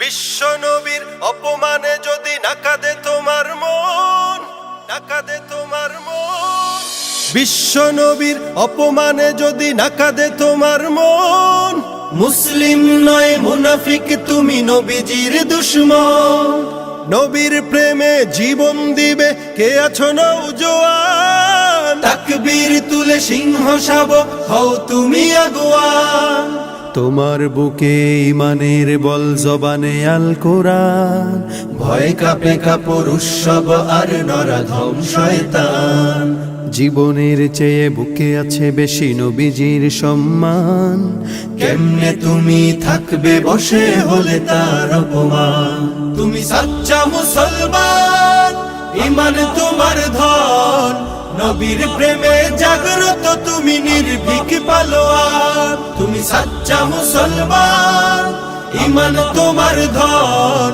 বিশ্ব নবীর অপমানে যদি না কাঁদে তোমার মন, না কাঁদে তোমার মন। বিশ্ব নবীর অপমানে যদি না কাঁদে তোমার মন, মুসলিম নয় মুনাফিক তুমি, নবীজির দুশমন। নবীর প্রেমে জীবন দিবে কে আছো নওজোয়ান, তাকবীর তুলে সিংহ শাবক হও তুমি আগুয়ান। তোমার বুকে ইমানের বল, জবানে আল কোরআন, ভয় কাঁপে কাপড় উৎসব আর নরাধম শয়তান। জীবনের চেয়ে বুকে আছে বেশি নবীজির সম্মান, কেমনে তুমি থাকবে বসে হলে তার অপমান। তুমি সাচ্চা মুসলমান, ইমান তোমার ধন, নবীর প্রেমে জাগ্রত তুমি নির্ভীক পালোয়ান। তুমি সাচ্চা মুসলমান, ইমান তোমার ধন,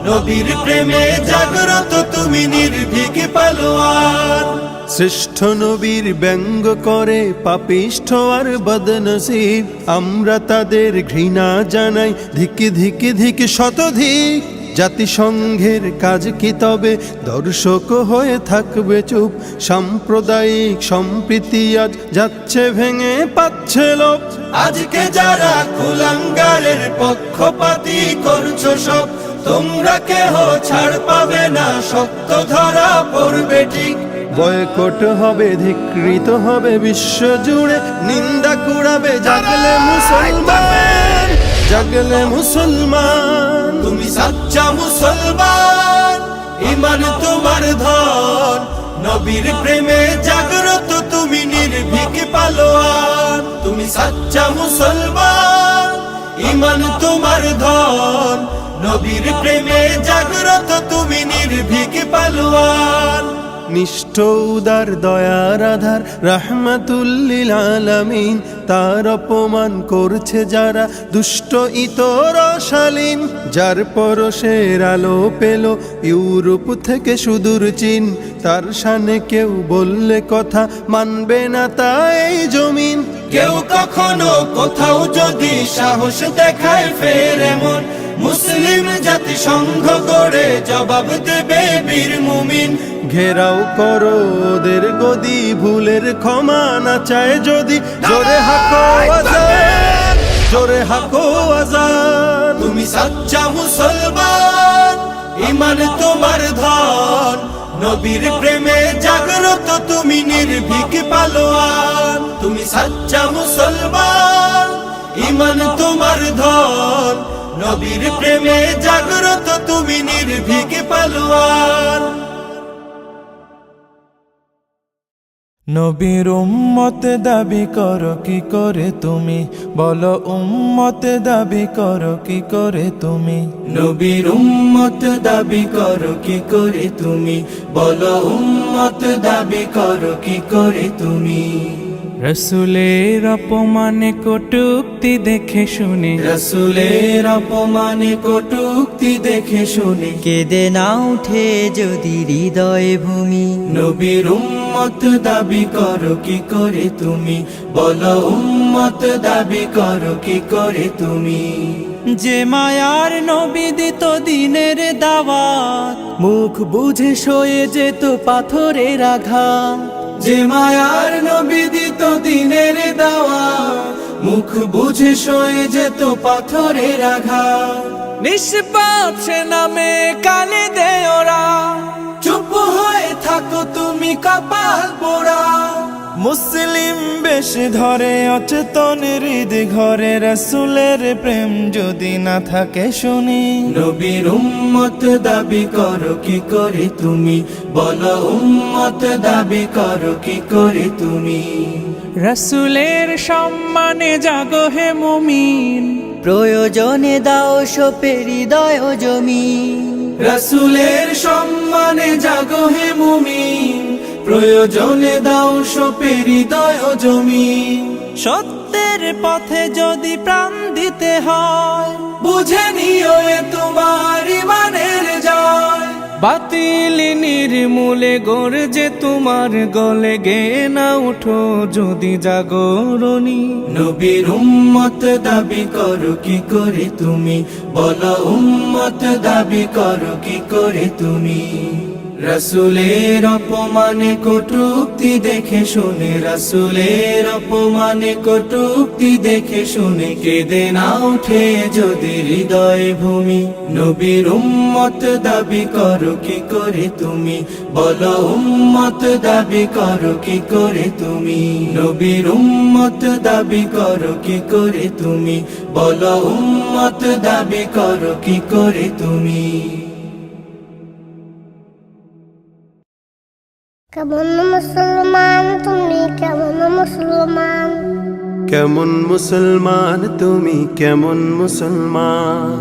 নবীর প্রেমে জাগ্রত তুমি নির্ভীক পালোয়ান। শ্রেষ্ঠ নবীর ব্যঙ্গ করে পাপিষ্ঠ আর বদনসিব, আমরা তাদের ঘৃণা জানাই ধিক ধিক ধিক শতধিক। জাতিসংঘের কাজ কি তবে দর্শক হয়ে থাকবে চুপ, সাম্প্রদায়িক সম্প্রীতি আজ যাচ্ছে ভেঙে পাচ্ছে লোক। আজকে যারা কুলাঙ্গারের পক্ষপাতী করছো সব, তোমরা কেহ ছাড় পাবে না, শক্ত ধরা পড়বে ঠিক। বয়কট হবে, ধিক্কৃত হবে বিশ্ব জুড়ে, নিন্দা কুড়াবে জাগলে মুসলমান, জাগলে মুসলমান। তুমি সাচ্চা মুসলমান, ইমান তোমার ধন, নবীর প্রেমে জাগ্রত তুমি নির্ভীক পালোয়ান। তুমি সাচ্চা মুসলমান, ইমান তোমার ধন, নবীর প্রেমে জাগ্রত তুমি নির্ভীক পালোয়ান। নিষ্ঠ উদার দয়ার আধার রাহমাতুল লিল আলামিন, তার অপমান করছে যারা দুষ্ট ইতর শালীন। যার পরশের আলো পেল ইউরোপ থেকে সুদূর চীন, তার শানে কেউ বললে কথা মানবে না তা এই জমিন। কেউ কখনো কোথাও যদি সাহস দেখায় ফের এমন, মুসলিম জাতিসংঘ গড়ে জবাব দেবে বীর মুমিন। ঘেরাও করো ওদের গদি, ভুলের ক্ষমা না চায় যদি, জোরে হাকো আজান, জোরে হাকো আজান। তুমি সাচ্চা মুসলমান, ইমান তোমার ধন, নবীর প্রেমে জাগ্রত তুমি নির্ভীক পালোয়ান। তুমি সাচ্চা মুসলমান, ইমান তোমার ধন, নবীর প্রেমে জাগ্রত তুমি নির্ভীক পালোয়ান। নবীর উম্মত দাবি করো কি করে তুমি, বলো উম্মত দাবি করো কি করে তুমি। নবীর উম্মত দাবি করো কি করে তুমি, বলো উম্মত দাবি করো কি করে তুমি। রসুলের অপমানে কটূক্তি দেখে শুনে, রসুলের অপমানে কটূক্তি দেখে শুনে, কেঁদে না উঠে যদি হৃদয় ভূমি। নবীর উম্মত দাবি করো কি করে তুমি, বলো উম্মত দাবি করো কি করে তুমি। যে মায়ার নবী দিত দিনের দাওয়াত, মুখ বুঝে সয়ে যেত পাথরের আঘাত। যে মায়ার নবী দিত দিনের দাওয়াত, মুখ বুঝে সয়ে যেত পাথরের আঘাত। নিষ্পাপ সে নামে কালে দে ওরা, চুপ হয়ে থাকো তুমি কপাল পোড়া। মুসলিম বেশ ধরে অচেতন হৃদ ঘরে, রসুলের প্রেম যদি না থাকে শুনি। নবীর উম্মত দাবি করো কি করে তুমি, বলো উম্মত দাবি করো কি করে তুমি। রসুলের সম্মানে জাগো হে মুমিন, প্রয়োজনে দাও সোপে হৃদয় জমি। রসুলের সম্মানে জাগো হে মুমিন, প্রয়োজনে দাও সোপে হৃদয় জমি। সত্যের পথে যদি প্রাণ দিতে হয়, বুঝে নিও এ তোমার ইমানের জয়। বাতিল নির্মূলে গর্জে তোমার গলে গে না উঠো যদি জাগরণী। নবীর উম্মত দাবি করো কি করে তুমি, বলো উম্মত দাবি করো কি করে তুমি। রাসূলের অপমানে কটূক্তি দেখে শুনে, রাসূলের অপমানে কটূক্তি দেখে শুনে কেঁদে না ওঠে যদি হৃদয় ভূমি। নবীর উম্মত দাবি করো কি করে তুমি, বলো উম্মত দাবি করো কি করে তুমি। নবীর উম্মত দাবি করো কি করে তুমি, বলো উম্মত দাবি করো কি করে তুমি। কেমন মুসলমান তুমি, কেমন মুসলমান, কেমন মুসলমান তুমি, কেমন মুসলমান,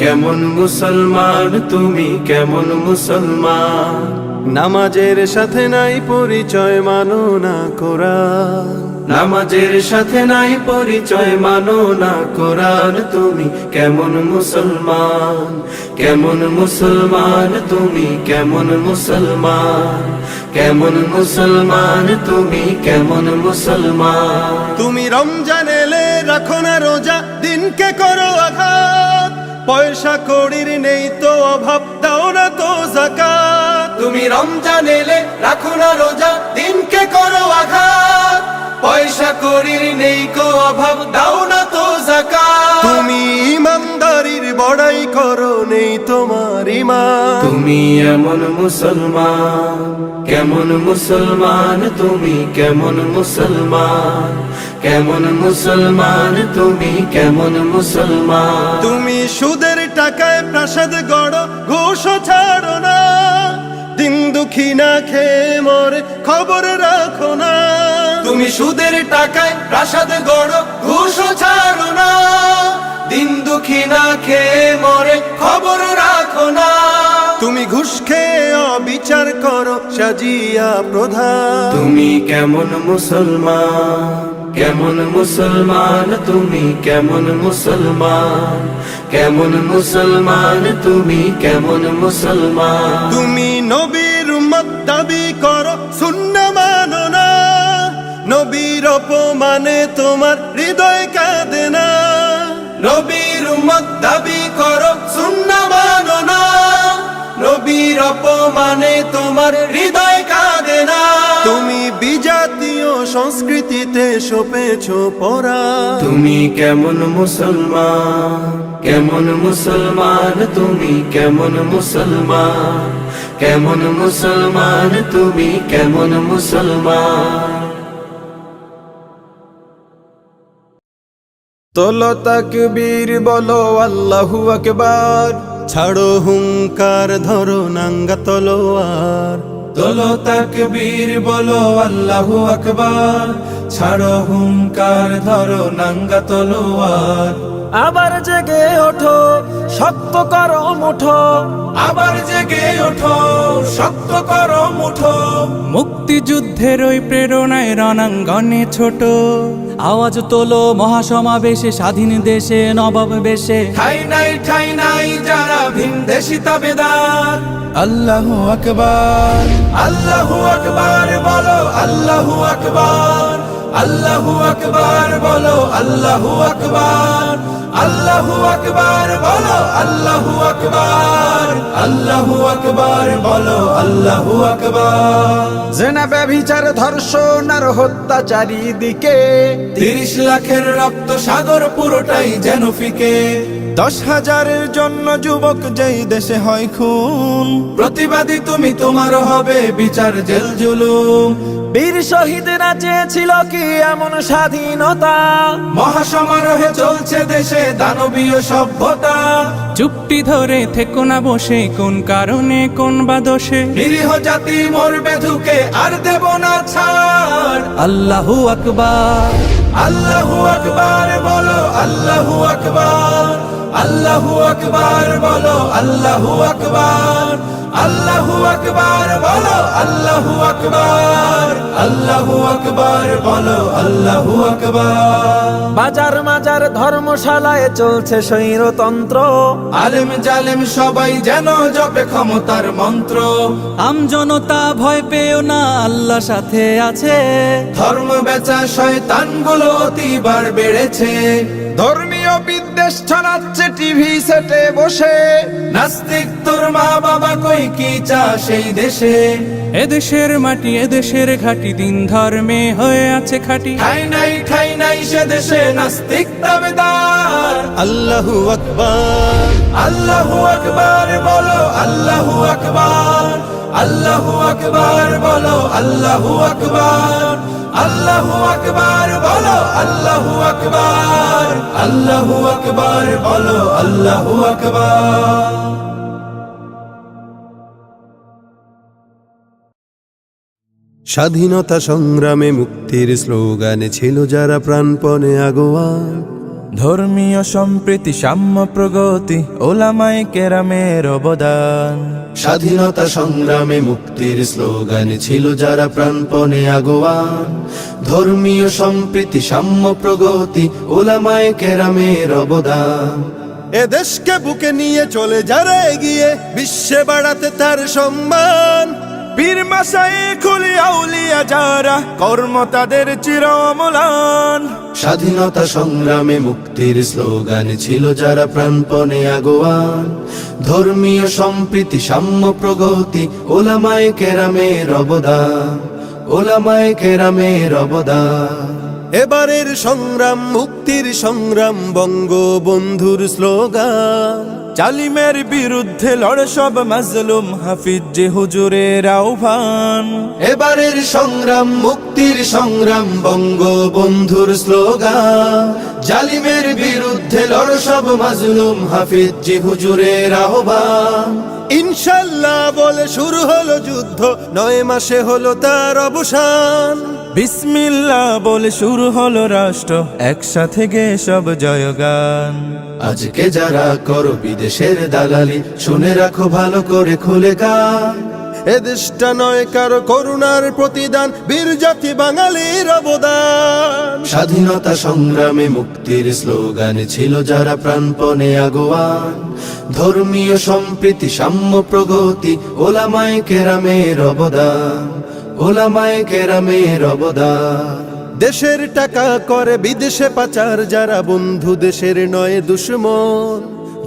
কেমন মুসলমান তুমি, কেমন মুসলমান। নামাজের সাথে নাই পরিচয় মানো না কোরআন, নামাজের সাথে নাই পরিচয় মানো না কোরআন। তুমি কেমন মুসলমান, কেমন মুসলমান তুমি, কেমন মুসলমান, কেমন মুসলমান তুমি, কেমন মুসলমান। তুমি রমজান এলে রাখো না রোজা, দিনকে করো আঘাত, পয়সা কড়ির নেই তো অভাব, দাও না তো যাকাত। তুমি রমজান এলে রাখো না রোজা, দিনকে করো আঘাত, পয়সা কড়ির নেই কো অভাব, দাও না তো যাকাত। তুমি ইমানদারির বড়াই করো, নেই তোমার ঈমান। তুমি এমন মুসলমান, কেমন মুসলমান তুমি, কেমন মুসলমান, কেমন মুসলমান তুমি, কেমন মুসলমান। তুমি সুদের টাকায় প্রাসাদ গড়ো, ঘুষও ছাড়ো না, দিন দুঃখী না খেয়ে মরে খবর রাখো না। তুমি সুদের টাকায় প্রাসাদ গড়ো, ঘুষও ছাড়ো না, দিন দুঃখী না খেয়ে মরে খবর রাখো না। তুমি ঘুষ খেয়ে অবিচার করো, সাজিয়া প্রধান। তুমি কেমন মুসলমান, কেমন মুসলমান তুমি, কেমন মুসলমান, কেমন মুসলমান তুমি, কেমন মুসলমান। তুমি নবীর উম্মত দাবি করো, সুন্নাহ মানো না, নবীর অপমানে তোমার হৃদয় কাঁদে না। নবীর উম্মত দাবি করো, সুন্নাহ মানো না, নবীর অপমানে তোমার হৃদয় কাঁদে না। তুমি বিজাতীয় সংস্কৃতিতে সপেছো পরা। তুমি কেমন মুসলমান, কেমন মুসলমান তুমি, কেমন মুসলমান, কেমন মুসলমান তুমি, কেমন মুসলমান। তোলো তাকবীর বলো আল্লাহু আকবার, ছাড়ো হুঙ্কার ধরো নাঙ্গা তলোয়ার। তোলো তাকবীর বলো আল্লাহু আকবার, ছাড়ো হুঙ্কার ধরো নাঙ্গা তলোয়ার। আবার জেগে ওঠো শক্ত করো মুঠো, আবার জেগে ওঠো শক্ত করো মুঠো। মুক্তিযুদ্ধের ওই প্রেরণায় রণাঙ্গনে ছোট, আওয়াজ তোলো মহাসমাবেশে স্বাধীন দেশে নবাব বেশে। ঠাই নাই যারা ভিনদেশী তাবেদার। আল্লাহু আকবার, আল্লাহু আকবার বলো আল্লাহু আকবার, আল্লাহু আকবার বলো আল্লাহু আকবার, আল্লাহু আকবার বলো আল্লাহু আকবার, আল্লাহু আকবার বলো আল্লাহু আকবার। জেনা ব্যভিচার ধর্ষণ আর হত্যা চারিদিকে, 30 লাখের রক্ত সাগর পুরোটাই যেন ফিকে। 10,000-এর জন্য যুবক যেই দেশে হয় খুন, প্রতিবাদী তুমি তোমার হবে বিচার জেল জুলুম। বীর শহীদরা চেয়েছিল কি এমন স্বাধীনতা, মহাসমারোহে চলছে দেশে দানবীয় সভ্যতা। চুপটি ধরে থেকো না বসে, কোন কারণে কোন বা দোষে। নিরীহ জাতি মরবে ধুকে, আর দেব না ছাড়। আল্লাহু আকবার, আল্লাহু আকবার বলো আল্লাহু আকবার, আল্লাহু আকবার বলো, আল্লাহু আকবার, আল্লাহু আকবার বলো, আল্লাহু আকবার, আল্লাহু আকবার বলো, আল্লাহু আকবার। বাজার মাজার ধর্মশালায় চলছে স্বৈরতন্ত্র, আলেম জালেম সবাই যেন জপে ক্ষমতার মন্ত্র। আমজনতা ভয় পেও না, আল্লাহ সাথে আছে। ধর্ম বেচা শয়তানগুলো অতিবার বেড়েছে। ধর্মীয় বিদ্বেষ ছড়াচ্ছে টিভি সেটে বসে। নাস্তিক তোর মা বাবা কই কি চা সেই দেশে। এদেশের মাটি এদেশের ঘাটি, দিন ধর্মে হয়ে আছে খাঁটি। ঠাই নাই সে দেশে নাস্তিক দাবেদার। আল্লাহু আকবার, আল্লাহু আকবার বলো, আল্লাহু আকবার, আল্লাহু আকবার বলো, আল্লাহু আকবার, আল্লাহু আকবার বলো, আল্লাহু আকবার, আল্লাহু আকবার বলো, আল্লাহু আকবার। স্বাধীনতা সংগ্রামে মুক্তির স্লোগানে ছিল যারা প্রাণপণে আগোয়ান। ধর্মীয় সম্প্রীতি সাম্য প্রগতি ওলামায়ে কেরামের অবদান। স্বাধীনতা সংগ্রামে মুক্তির স্লোগানে ছিল যারা প্রাণপণে আগোয়ান। ধর্মীয় সম্প্রীতি সাম্য প্রগতি ওলামায়ে কেরামের অবদান। এ দেশকে বুকে নিয়ে চলে যারা এগিয়ে, বিশ্বে বাড়াতে তার সম্মান। পীর মাশায়েখ আউলিয়া যারা কর্ম তাদের চির অম্লান। স্বাধীনতা সংগ্রামে মুক্তির স্লোগানে ছিল যারা প্রাণপণে আগোয়ান। ধর্মীয় সম্প্রীতি সাম্য প্রগতি ওলামায়ে কেরামের অবদান, ওলামায়ে কেরামের অবদান। এবারের সংগ্রাম মুক্তির সংগ্রাম বঙ্গবন্ধুর স্লোগান। জালিমের বিরুদ্ধে লড়ে সব মাজলুম, হাফিজ যে হুজুরের আহ্বান। এবারের সংগ্রাম মুক্তির সংগ্রাম বঙ্গবন্ধুর স্লোগান। জালিমের বিরুদ্ধে লড় সব মাজলুম, হাফিজ জি হুজুরের আহ্বান। ইনশাল্লাহ বলে শুরু হলো যুদ্ধ, 9 মাসে হলো তার অবসান। বিসমিল্লাহ বলে শুরু হলো রাষ্ট্র, একসাথে গে সব জয়গান। আজকে যারা করো বিদেশের দালালি, শুনে রাখো ভালো করে খুলে কান। এ দেশটা নয় কারো করুণার প্রতিদান, বীর জাতি বাঙালির অবদান। স্বাধীনতা সংগ্রামে মুক্তির স্লোগানে ছিল যারা প্রাণপণে আগোয়ান। ধর্মীয় সম্প্রীতি সাম্য প্রগতি ওলামায়ে কেরামের অবদান, ওলামায়ে কেরামের অবদান। দেশের টাকা করে বিদেশে পাচার যারা, বন্ধু দেশের নয় দুশ্মন।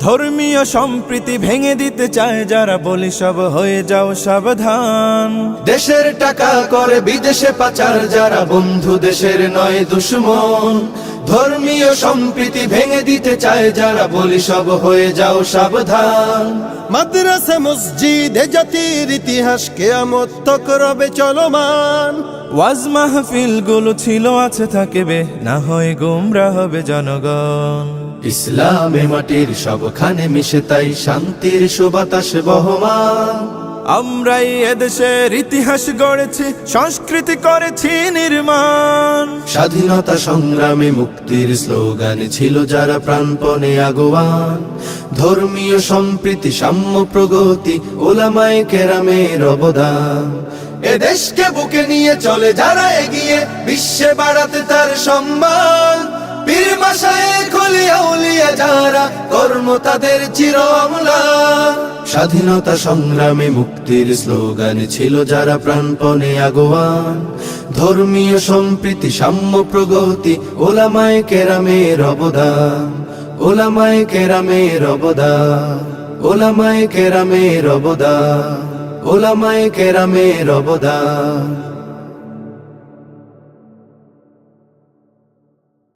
ধর্মীয় সম্প্রীতি ভেঙে দিতে চায় যারা, বলি সব হয়ে যাও সাবধান। দেশের টাকা করে বিদেশে পাচার যারা, বন্ধু দেশের নয় দুশ্মন। ধর্মীয় সম্প্রীতি ভেঙে দিতে চায় যারা, বলি সব হয়ে যাও সাবধান। মাদ্রাসা মসজিদ এ জাতির ইতিহাস কিয়ামত তক রবে চলমান। ওয়াজ মাহফিল গুলো ছিল আছে থাকবে, না হয় গোমরা হবে জনগণ। ইসলামে মাটির সবখানে মিশে তাই শান্তির সুবাতাস বহমান। আমরাই এদেশের ইতিহাস গড়েছি, সংস্কৃতি করেছি নির্মাণ। স্বাধীনতা সংগ্রামে মুক্তির স্লোগানে ছিল যারা প্রাণপণে আগোয়ান। ধর্মীয় সম্প্রীতি সাম্য প্রগতি ওলামায়ে কেরামের অবদান। এ দেশকে বুকে নিয়ে চলে যারা এগিয়ে, বিশ্বে বাড়াতে তার সম্মান। পীর মাশায়েখ আউলিয়া যারা কর্ম তাদের চির অম্লান। স্বাধীনতা সংগ্রামে মুক্তির স্লোগানে ছিল যারা প্রাণপণে আগোয়ান। ধর্মীয় সম্প্রীতি সাম্য প্রগতি ওলামায়ে কেরামের অবদান, ওলামায়ে কেরামের অবদান, ওলামায়ে কেরামের অবদান, ওলামায়ে কেরামের অবদান।